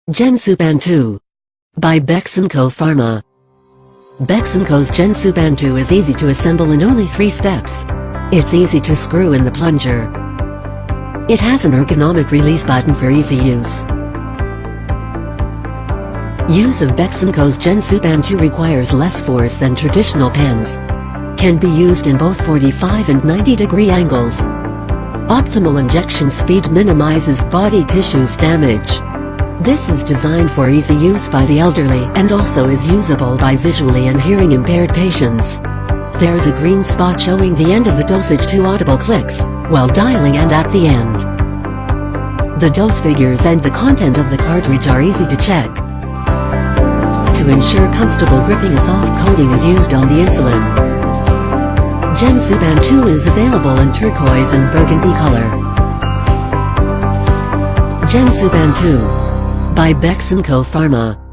GensuPen2 by Beximco Pharma. Beximco's GensuPen2 is easy to assemble in only 3 steps. It's easy to screw in the plunger. It has an ergonomic release button for easy use. Use of Beximco's GensuPen2 requires less force than traditional pens. Can be used in both 45 and 90-degree angles. Optimal injection speed minimizes body tissues damage. This is designed for easy use by the elderly and also is usable by visually and hearing impaired patients. There is a green spot showing the end of the dosage to audible clicks, while dialing and at the end. The dose figures and the content of the cartridge are easy to check. To ensure comfortable gripping, a soft coating is used on the insulin. GensuPen2 is available in turquoise and burgundy color. GensuPen2 by Beximco Pharma.